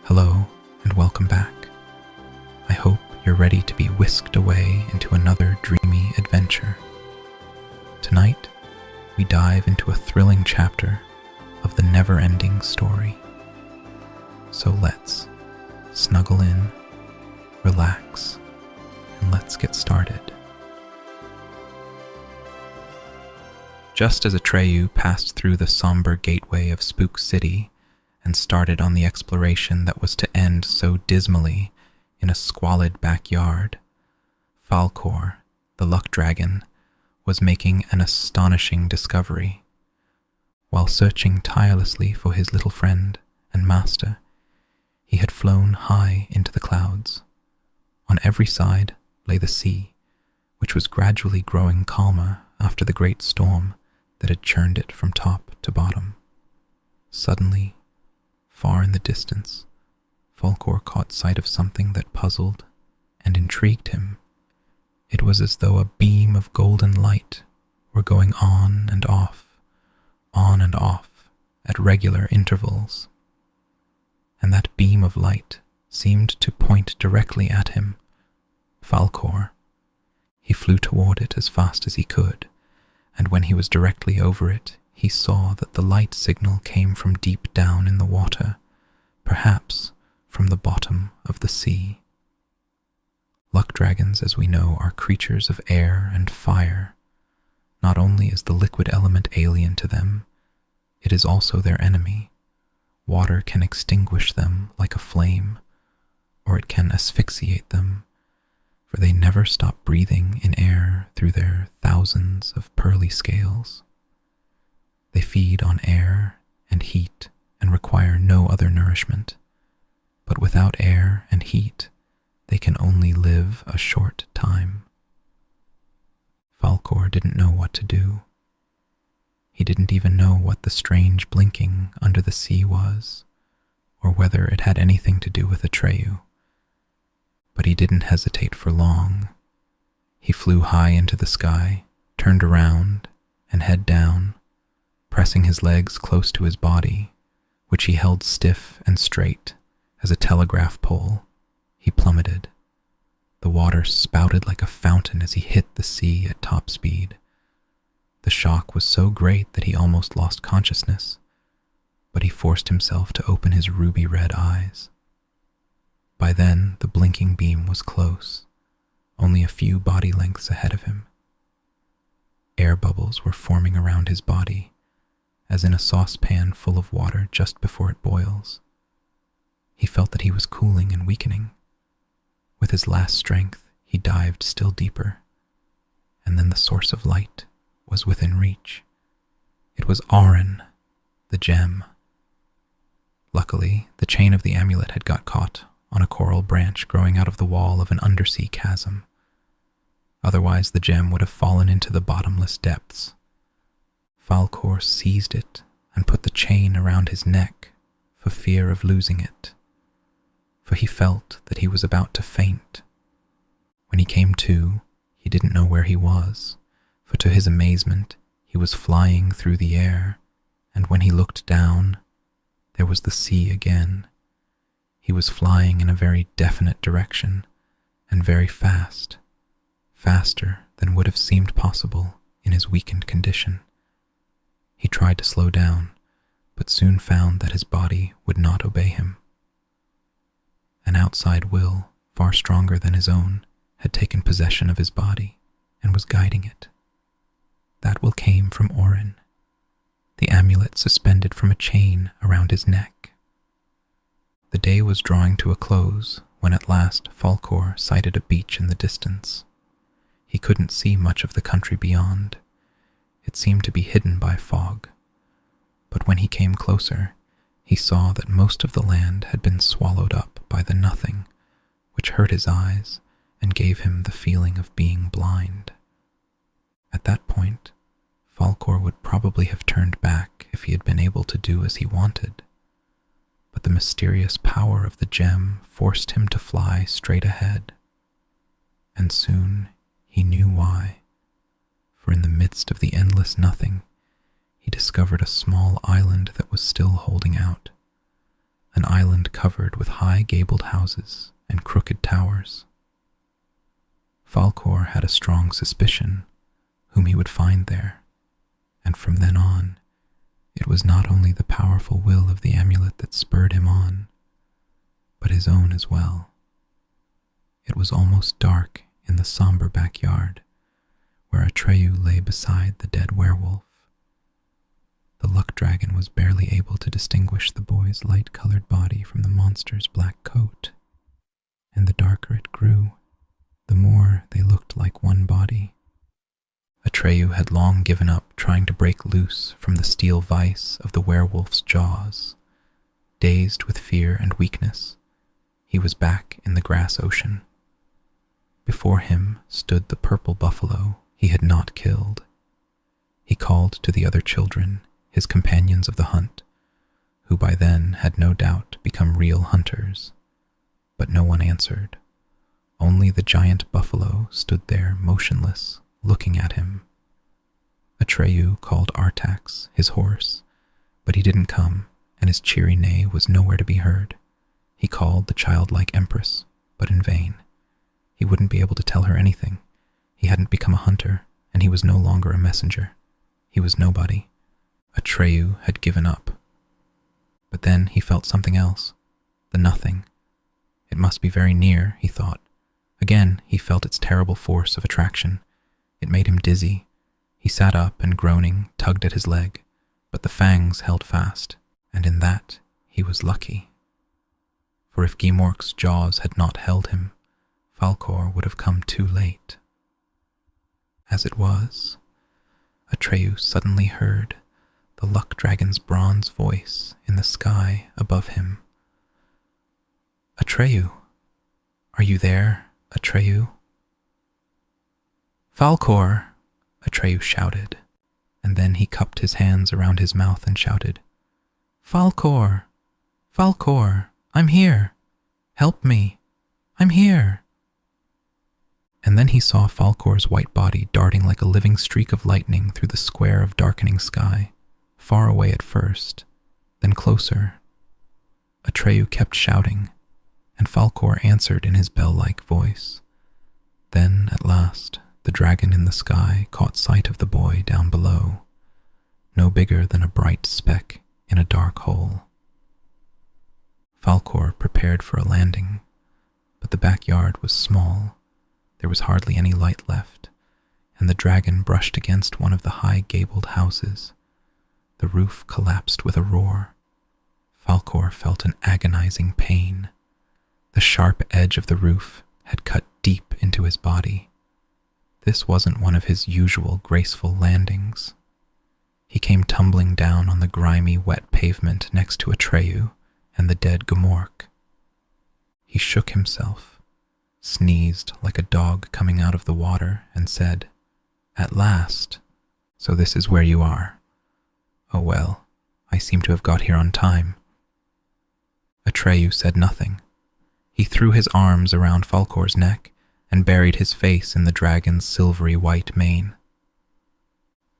Hello, and welcome back. I hope you're ready to be whisked away into another dreamy adventure. Tonight, we dive into a thrilling chapter of the Neverending story. So let's snuggle in, relax, and let's get started. Just as Atreyu passed through the somber gateway of Spook City and started on the exploration that was to end so dismally in a squalid backyard, Falkor, the luckdragon, was making an astonishing discovery. While searching tirelessly for his little friend and master, he had flown high into the clouds. On every side lay the sea, which was gradually growing calmer after the great storm that had churned it from top to bottom. Suddenly, far in the distance, Falkor caught sight of something that puzzled and intrigued him. It was as though a beam of golden light were going on and off at regular intervals. And that beam of light seemed to point directly at him, Falkor. He flew toward it as fast as he could, and when he was directly over it, he saw that the light signal came from deep down in the water, perhaps from the bottom of the sea. Luckdragons, as we know, are creatures of air and fire. Not only is the liquid element alien to them, it is also their enemy. Water can extinguish them like a flame, or it can asphyxiate them, for they never stop breathing in air through their thousands of pearly scales. They feed on air and heat and require no other nourishment, but without air and heat, they can only live a short time. Falkor didn't know what to do. He didn't even know what the strange blinking under the sea was, or whether it had anything to do with Atreyu. But he didn't hesitate for long. He flew high into the sky, turned around, and head down, pressing his legs close to his body, which he held stiff and straight as a telegraph pole. He plummeted. The water spouted like a fountain as he hit the sea at top speed. The shock was so great that he almost lost consciousness, but he forced himself to open his ruby-red eyes. By then, the blinking beam was close, only a few body lengths ahead of him. Air bubbles were forming around his body, as in a saucepan full of water just before it boils. He felt that he was cooling and weakening. With his last strength, he dived still deeper, and then the source of light was within reach. It was Auron, the gem. Luckily, the chain of the amulet had got caught on a coral branch growing out of the wall of an undersea chasm. Otherwise, the gem would have fallen into the bottomless depths. Falkor seized it and put the chain around his neck for fear of losing it, for he felt that he was about to faint. When he came to, he didn't know where he was, for to his amazement, he was flying through the air, and when he looked down, there was the sea again. He was flying in a very definite direction, and very fast, faster than would have seemed possible in his weakened condition. He tried to slow down, but soon found that his body would not obey him. An outside will, far stronger than his own, had taken possession of his body and was guiding it. That will came from Auron, the amulet suspended from a chain around his neck. The day was drawing to a close when at last Falkor sighted a beach in the distance. He couldn't see much of the country beyond. It seemed to be hidden by fog. But when he came closer, he saw that most of the land had been swallowed up by the nothing, which hurt his eyes and gave him the feeling of being blind. At that point, Falkor would probably have turned back if he had been able to do as he wanted. But the mysterious power of the gem forced him to fly straight ahead. And soon he knew why. For in the midst of the endless nothing, he discovered a small island that was still holding out. an island covered with high gabled houses and crooked towers. Falkor had a strong suspicion whom he would find there, and from then on, it was not only the powerful will of the amulet that spurred him on, but his own as well. It was almost dark in the somber backyard, where Atreyu lay beside the dead werewolf. The luckdragon was barely able to distinguish the boy's light-colored body from the monster's black coat, and the darker it grew, the more they looked like one body. Atreyu had long given up trying to break loose from the steel vice of the werewolf's jaws. Dazed with fear and weakness, he was back in the grass ocean. Before him stood the purple buffalo he had not killed. He called to the other children, his companions of the hunt, who by then had no doubt become real hunters. But no one answered. Only the giant buffalo stood there motionless, looking at him. Atreyu called Artax, his horse, but he didn't come, and his cheery neigh was nowhere to be heard. He called the childlike empress, but in vain. He wouldn't be able to tell her anything. He hadn't become a hunter, and he was no longer a messenger. He was nobody. Atreyu had given up. But then he felt something else, the nothing. It must be very near, he thought. Again, he felt its terrible force of attraction. It made him dizzy. He sat up and, groaning, tugged at his leg, but the fangs held fast, and in that he was lucky. For if Gimork's jaws had not held him, Falkor would have come too late. As it was, Atreyu suddenly heard the luckdragon's bronze voice in the sky above him. Atreyu, are you there, Atreyu? Falkor, Atreyu shouted, and then he cupped his hands around his mouth and shouted, Falkor, Falkor, I'm here. Help me, I'm here. And then he saw Falkor's white body darting like a living streak of lightning through the square of darkening sky, far away at first, then closer. Atreyu kept shouting, and Falkor answered in his bell-like voice. Then, at last, the dragon in the sky caught sight of the boy down below, no bigger than a bright speck in a dark hole. Falkor prepared for a landing, but the backyard was small. There was hardly any light left, and the dragon brushed against one of the high gabled houses. The roof collapsed with a roar. Falkor felt an agonizing pain. The sharp edge of the roof had cut deep into his body. This wasn't one of his usual graceful landings. He came tumbling down on the grimy, wet pavement next to Atreyu and the dead Gimork. He shook himself, sneezed like a dog coming out of the water, and said, At last, so this is where you are. Oh well, I seem to have got here on time. Atreyu said nothing. He threw his arms around Falkor's neck and buried his face in the dragon's silvery white mane.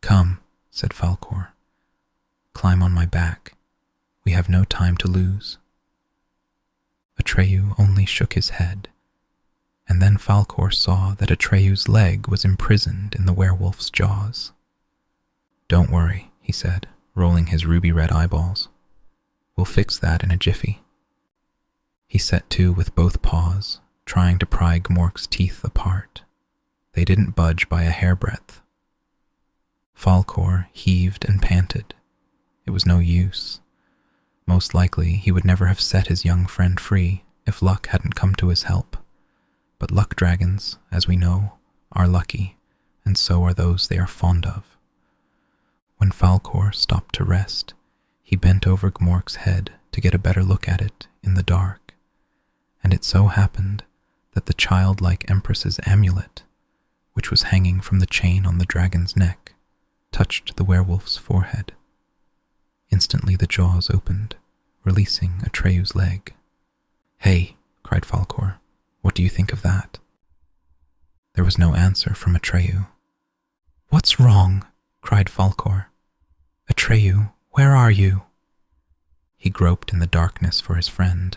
Come, said Falkor. Climb on my back. We have no time to lose. Atreyu only shook his head, and then Falkor saw that Atreyu's leg was imprisoned in the werewolf's jaws. Don't worry, he said, rolling his ruby-red eyeballs. We'll fix that in a jiffy. He set to with both paws, trying to pry Gmork's teeth apart. They didn't budge by a hairbreadth. Falkor heaved and panted. It was no use. Most likely he would never have set his young friend free if luck hadn't come to his help. But luck dragons, as we know, are lucky, and so are those they are fond of. When Falkor stopped to rest, he bent over Gmork's head to get a better look at it in the dark, and it so happened that the childlike empress's amulet, which was hanging from the chain on the dragon's neck, touched the werewolf's forehead. Instantly the jaws opened, releasing Atreyu's leg. Hey, cried Falkor, what do you think of that? There was no answer from Atreyu. What's wrong? Cried Falkor. Atreyu, where are you? He groped in the darkness for his friend,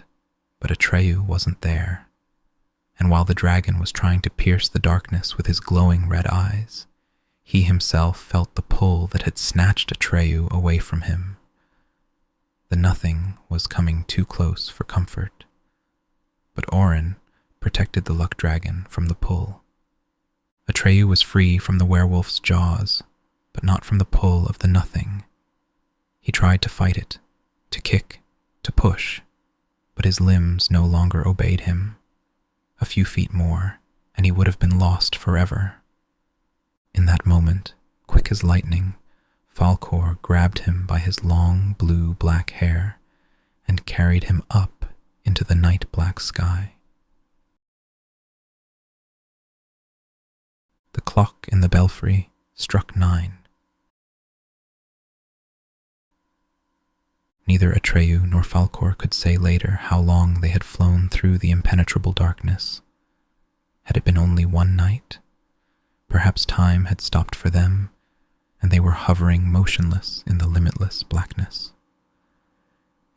but Atreyu wasn't there. And while the dragon was trying to pierce the darkness with his glowing red eyes, he himself felt the pull that had snatched Atreyu away from him. The nothing was coming too close for comfort, but Orin protected the luckdragon from the pull. Atreyu was free from the werewolf's jaws, but not from the pull of the nothing. He tried to fight it, to kick, to push, but his limbs no longer obeyed him. A few feet more, and he would have been lost forever. In that moment, quick as lightning, Falkor grabbed him by his long blue-black hair and carried him up into the night-black sky. The clock in the belfry struck 9. Neither Atreyu nor Falkor could say later how long they had flown through the impenetrable darkness. Had it been only one night? Perhaps time had stopped for them, and they were hovering motionless in the limitless blackness.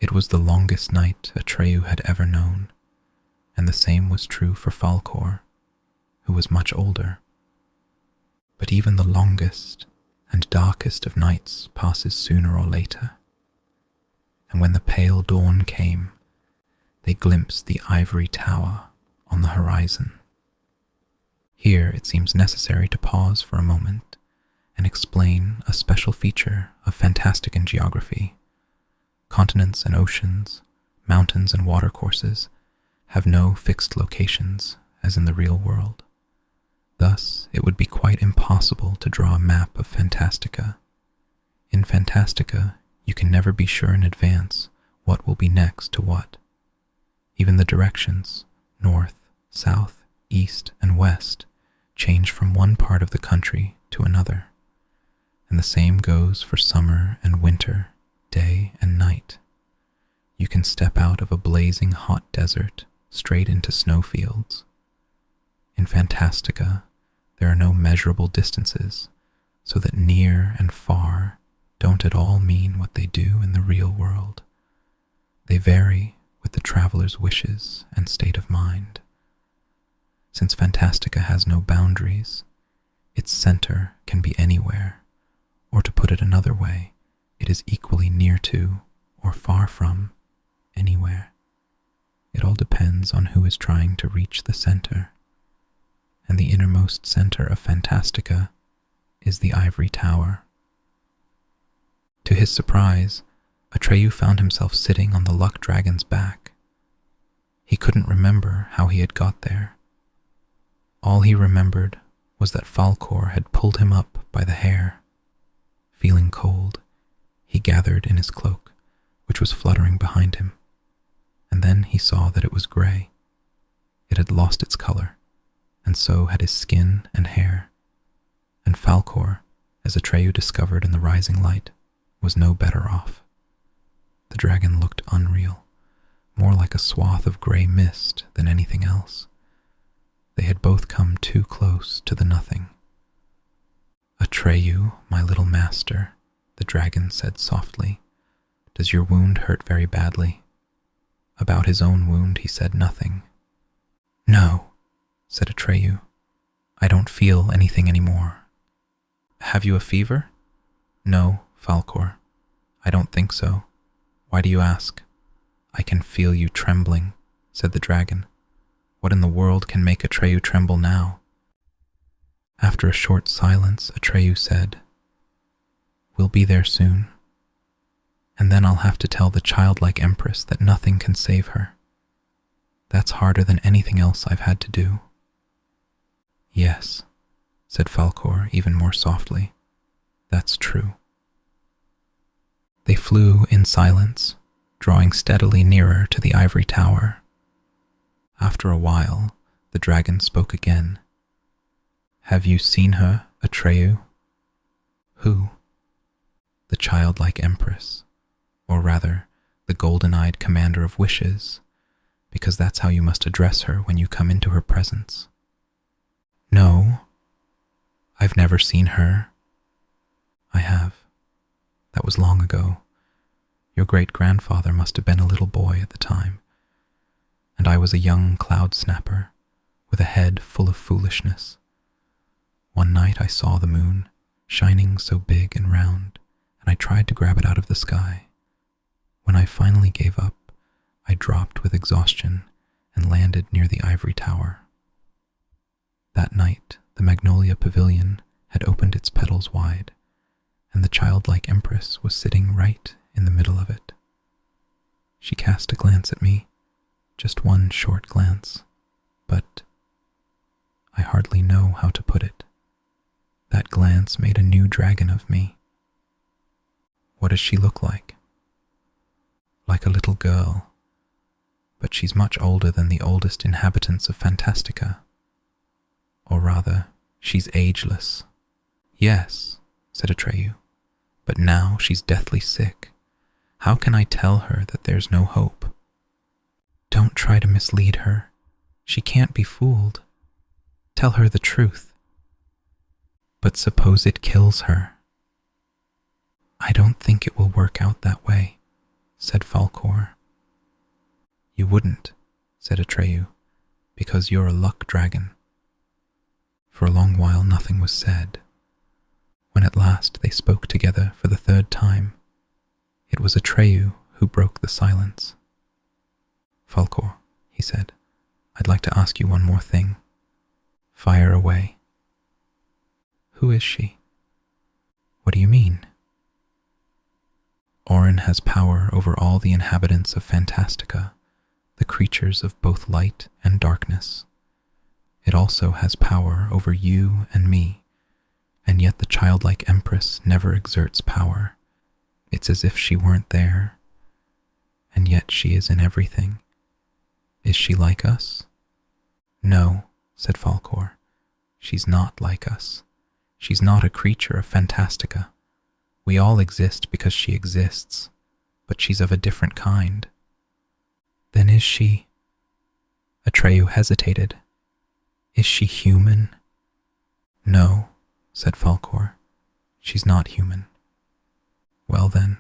It was the longest night Atreyu had ever known, and the same was true for Falkor, who was much older. But even the longest and darkest of nights passes sooner or later, and when the pale dawn came, they glimpsed the ivory tower on the horizon. Here it seems necessary to pause for a moment and explain a special feature of Fantastica geography. Continents and oceans, mountains and watercourses have no fixed locations as in the real world. Thus, it would be quite impossible to draw a map of Fantastica. In Fantastica, you can never be sure in advance what will be next to what. Even the directions, north, south, east, and west, change from one part of the country to another. And the same goes for summer and winter, day and night. You can step out of a blazing hot desert straight into snowfields. In Fantastica, there are no measurable distances, so that near and far don't at all mean what they do in the real world. They vary with the traveler's wishes and state of mind. Since Fantastica has no boundaries, its center can be anywhere, or to put it another way, it is equally near to, or far from, anywhere. It all depends on who is trying to reach the center. And the innermost center of Fantastica is the ivory tower. To his surprise, Atreyu found himself sitting on the luckdragon's back. He couldn't remember how he had got there. All he remembered was that Falkor had pulled him up by the hair. Feeling cold, he gathered in his cloak, which was fluttering behind him, and then he saw that it was gray. It had lost its color, and so had his skin and hair, and Falkor, as Atreyu discovered in the rising light, was no better off. The dragon looked unreal, more like a swath of gray mist than anything else. They had both come too close to the nothing. "Atreyu, my little master," the dragon said softly, "does your wound hurt very badly?" About his own wound he said nothing. "No," said Atreyu. "I don't feel anything anymore." "Have you a fever?" "No, Falkor. I don't think so. Why do you ask?" "I can feel you trembling," said the dragon. "What in the world can make Atreyu tremble now?" After a short silence, Atreyu said, "We'll be there soon. And then I'll have to tell the childlike empress that nothing can save her. That's harder than anything else I've had to do." "Yes," said Falkor even more softly. "That's true." They flew in silence, drawing steadily nearer to the ivory tower. After a while, the dragon spoke again. "Have you seen her, Atreyu?" "Who?" "The childlike empress, or rather, the golden-eyed commander of wishes, because that's how you must address her when you come into her presence." "No, I've never seen her." "I have. That was long ago. Your great-grandfather must have been a little boy at the time, and I was a young cloud snapper with a head full of foolishness. One night I saw the moon, shining so big and round, and I tried to grab it out of the sky. When I finally gave up, I dropped with exhaustion and landed near the ivory tower. That night, the magnolia pavilion had opened its petals wide, and the childlike empress was sitting right in the middle of it. She cast a glance at me, just one short glance, but I hardly know how to put it. That glance made a new dragon of me. What does she look like? Like a little girl, but she's much older than the oldest inhabitants of Fantastica. Or rather, she's ageless. Yes, said Atreyu, but now she's deathly sick. How can I tell her that there's no hope? Don't try to mislead her. She can't be fooled. Tell her the truth. But suppose it kills her? I don't think it will work out that way, said Falkor. You wouldn't, said Atreyu, because you're a luckdragon. For a long while nothing was said. When at last they spoke together for the third time, it was Atreyu who broke the silence. Falkor, he said, I'd like to ask you one more thing. Fire away. Who is she? What do you mean? Orin has power over all the inhabitants of Fantastica, the creatures of both light and darkness. It also has power over you and me, and yet the childlike empress never exerts power. It's as if she weren't there, and yet she is in everything. Is she like us? No, said Falkor. She's not like us. She's not a creature of Fantastica. We all exist because she exists, but she's of a different kind. Then is she... Atreyu hesitated. Is she human? No, said Falkor. She's not human. Well then.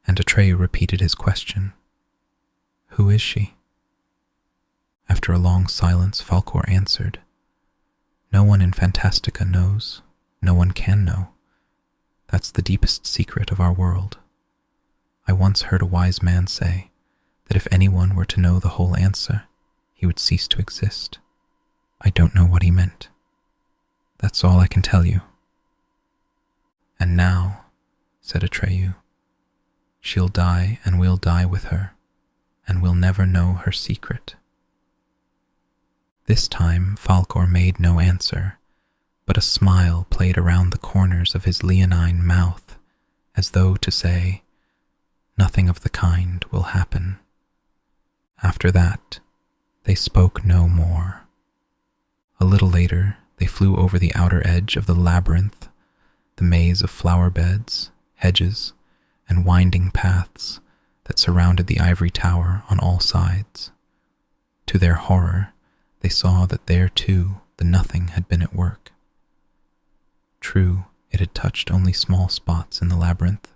And Atreyu repeated his question. Who is she? After a long silence, Falkor answered. No one in Fantastica knows. No one can know. That's the deepest secret of our world. I once heard a wise man say that if anyone were to know the whole answer, he would cease to exist. I don't know what he meant. That's all I can tell you. And now, said Atreyu, she'll die and we'll die with her, and we'll never know her secret. This time Falkor made no answer, but a smile played around the corners of his leonine mouth, as though to say, nothing of the kind will happen. After that, they spoke no more. A little later, they flew over the outer edge of the labyrinth, the maze of flower beds, hedges, and winding paths that surrounded the ivory tower on all sides. To their horror, they saw that there too the nothing had been at work. True, it had touched only small spots in the labyrinth,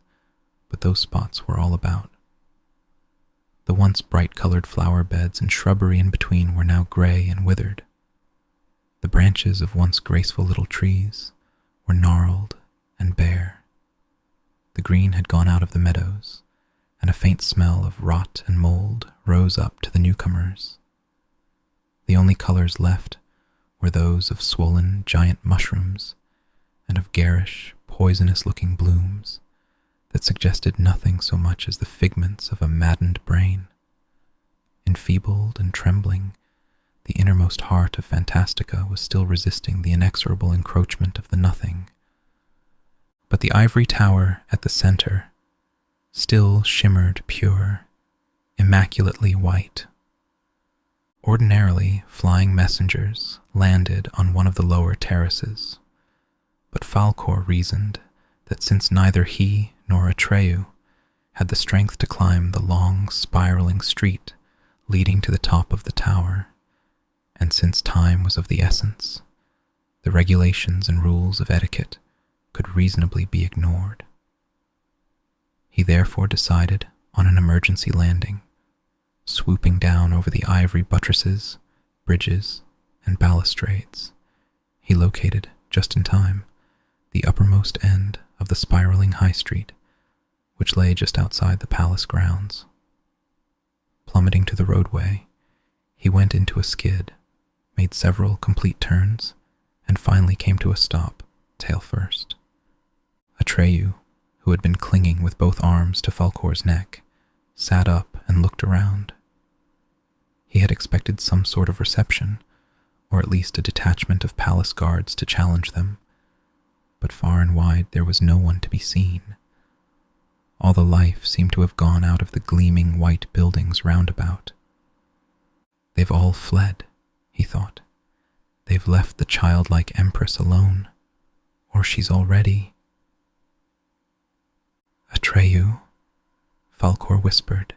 but those spots were all about. The once bright-colored flower beds and shrubbery in between were now gray and withered. The branches of once graceful little trees were gnarled and bare. The green had gone out of the meadows, and a faint smell of rot and mold rose up to the newcomers. The only colors left were those of swollen giant mushrooms and of garish, poisonous-looking blooms that suggested nothing so much as the figments of a maddened brain. Enfeebled and trembling, the innermost heart of Fantastica was still resisting the inexorable encroachment of the nothing. But the ivory tower at the center still shimmered pure, immaculately white. Ordinarily, flying messengers landed on one of the lower terraces, but Falkor reasoned that since neither he nor Atreyu had the strength to climb the long, spiraling street leading to the top of the tower, and since time was of the essence, the regulations and rules of etiquette could reasonably be ignored. He therefore decided on an emergency landing, swooping down over the ivory buttresses, bridges, and balustrades. He located, just in time, the uppermost end of the spiraling high street, which lay just outside the palace grounds. Plummeting to the roadway, he went into a skid, made several complete turns, and finally came to a stop, tail first. Atreyu, who had been clinging with both arms to Falkor's neck, sat up and looked around. He had expected some sort of reception, or at least a detachment of palace guards to challenge them, but far and wide there was no one to be seen. All the life seemed to have gone out of the gleaming white buildings round about. They've all fled, he thought. They've left the childlike empress alone, or she's already... Atreyu, Falkor whispered,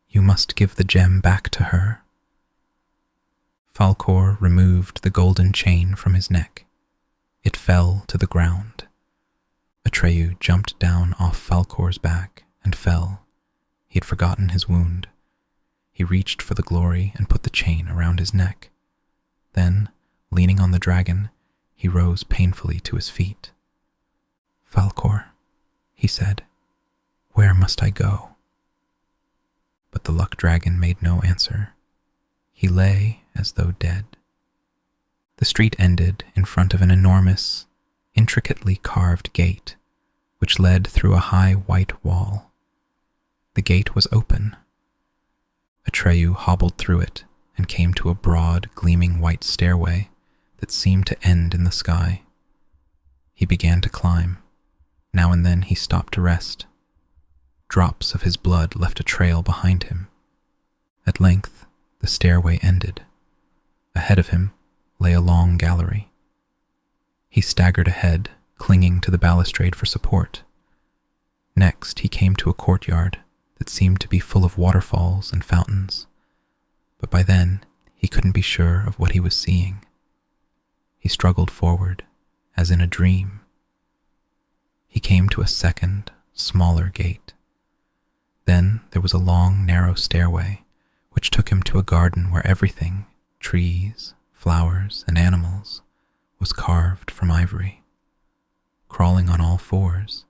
you must give the gem back to her. Falkor removed the golden chain from his neck. It fell to the ground. Atreyu jumped down off Falkor's back and fell. He had forgotten his wound. He reached for the glory and put the chain around his neck. Then, leaning on the dragon, he rose painfully to his feet. Falkor, he said, where must I go? But the luckdragon made no answer. He lay as though dead. The street ended in front of an enormous, intricately carved gate, which led through a high white wall. The gate was open. Atreyu hobbled through it and came to a broad, gleaming white stairway that seemed to end in the sky. He began to climb. Now and then he stopped to rest. Drops of his blood left a trail behind him. At length, the stairway ended. Ahead of him lay a long gallery. He staggered ahead, clinging to the balustrade for support. Next, he came to a courtyard that seemed to be full of waterfalls and fountains, but by then he couldn't be sure of what he was seeing. He struggled forward, as in a dream. He came to a second, smaller gate. Then there was a long, narrow stairway, which took him to a garden where everything, trees, flowers, and animals, was carved from ivory. Crawling on all fours,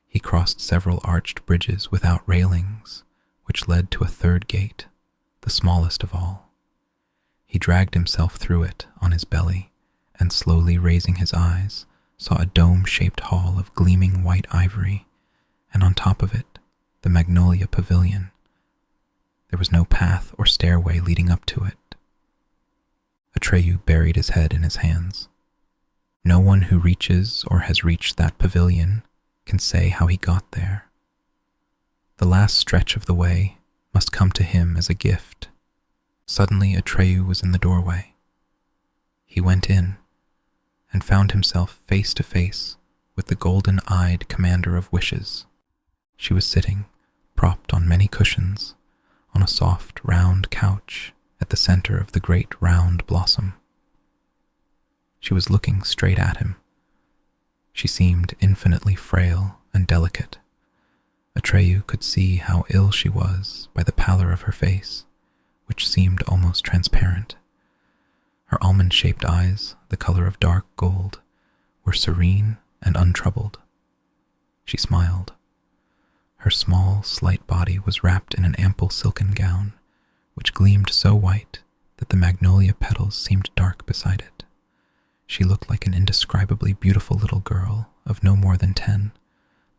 he crossed several arched bridges without railings, which led to a third gate, the smallest of all. He dragged himself through it on his belly, and slowly raising his eyes, saw a dome-shaped hall of gleaming white ivory, and on top of it, the magnolia pavilion. There was no path or stairway leading up to it. Atreyu buried his head in his hands. No one who reaches or has reached that pavilion can say how he got there. The last stretch of the way must come to him as a gift. Suddenly Atreyu was in the doorway. He went in and found himself face to face with the golden-eyed commander of wishes. She was sitting, propped on many cushions, on a soft, round couch at the center of the great round blossom. She was looking straight at him. She seemed infinitely frail and delicate. Atreyu could see how ill she was by the pallor of her face, which seemed almost transparent. Her almond-shaped eyes, the color of dark gold, were serene and untroubled. She smiled. Her small, slight body was wrapped in an ample silken gown, which gleamed so white that the magnolia petals seemed dark beside it. She looked like an indescribably beautiful little girl of no more than 10,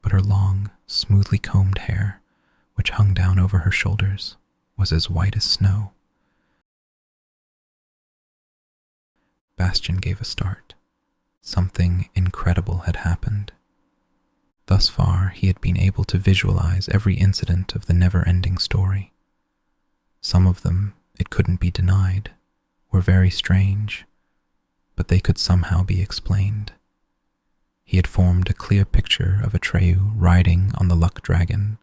but her long, smoothly combed hair, which hung down over her shoulders, was as white as snow. Bastian gave a start. Something incredible had happened. Thus far, he had been able to visualize every incident of the never-ending story. Some of them, it couldn't be denied, were very strange, but they could somehow be explained. He had formed a clear picture of Atreyu riding on the luckdragon,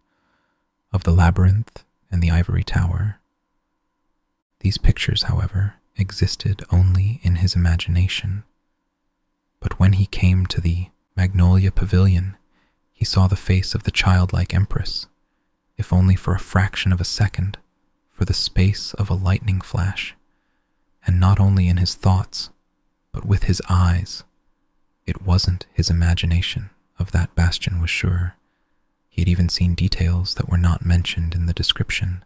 of the labyrinth and the ivory tower. These pictures, however, existed only in his imagination. But when he came to the magnolia pavilion, He saw the face of the childlike empress, if only for a fraction of a second, for the space of a lightning flash, and not only in his thoughts, but with his eyes. It wasn't his imagination, of that Bastian was sure. He had even seen details that were not mentioned in the description,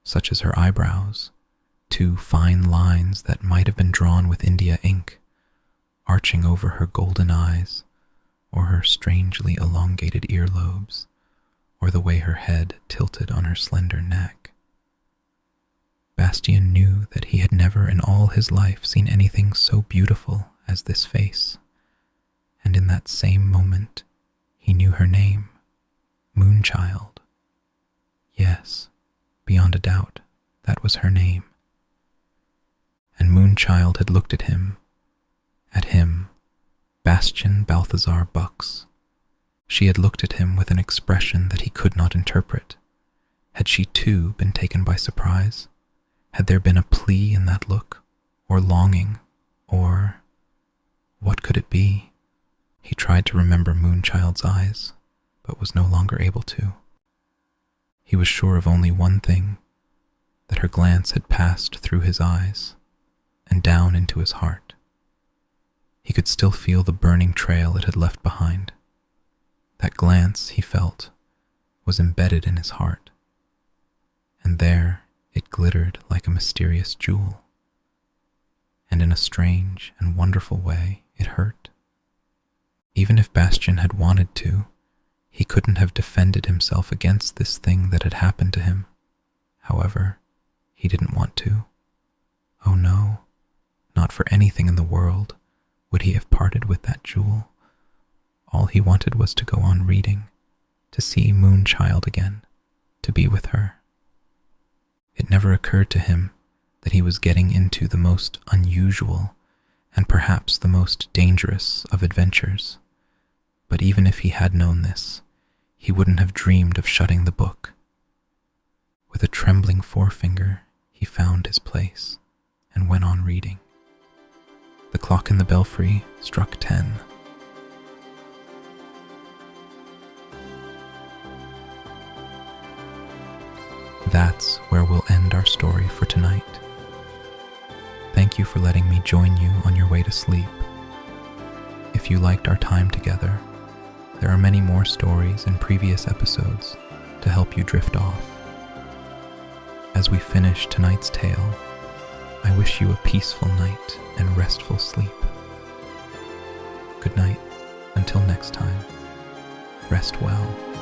such as her eyebrows, 2 fine lines that might have been drawn with India ink, arching over her golden eyes, or her strangely elongated earlobes, or the way her head tilted on her slender neck. Bastian knew that he had never in all his life seen anything so beautiful as this face, and in that same moment he knew her name, Moonchild. Yes, beyond a doubt, that was her name. And Moonchild had looked at him, Bastian Balthazar Bucks. She had looked at him with an expression that he could not interpret. Had she too been taken by surprise? Had there been a plea in that look, or longing, or what could it be? He tried to remember Moonchild's eyes, but was no longer able to. He was sure of only one thing, that her glance had passed through his eyes and down into his heart. He could still feel the burning trail it had left behind. That glance, he felt, was embedded in his heart, and there it glittered like a mysterious jewel, and in a strange and wonderful way it hurt. Even if Bastian had wanted to, he couldn't have defended himself against this thing that had happened to him. However, he didn't want to. Oh no, not for anything in the world would he have parted with that jewel. All he wanted was to go on reading, to see Moonchild again, to be with her. It never occurred to him that he was getting into the most unusual and perhaps the most dangerous of adventures. But even if he had known this, he wouldn't have dreamed of shutting the book. With a trembling forefinger, he found his place and went on reading. The clock in the belfry struck 10. That's where we'll end our story for tonight. Thank you for letting me join you on your way to sleep. If you liked our time together, there are many more stories in previous episodes to help you drift off. As we finish tonight's tale, I wish you a peaceful night and restful sleep. Good night. Until next time, rest well.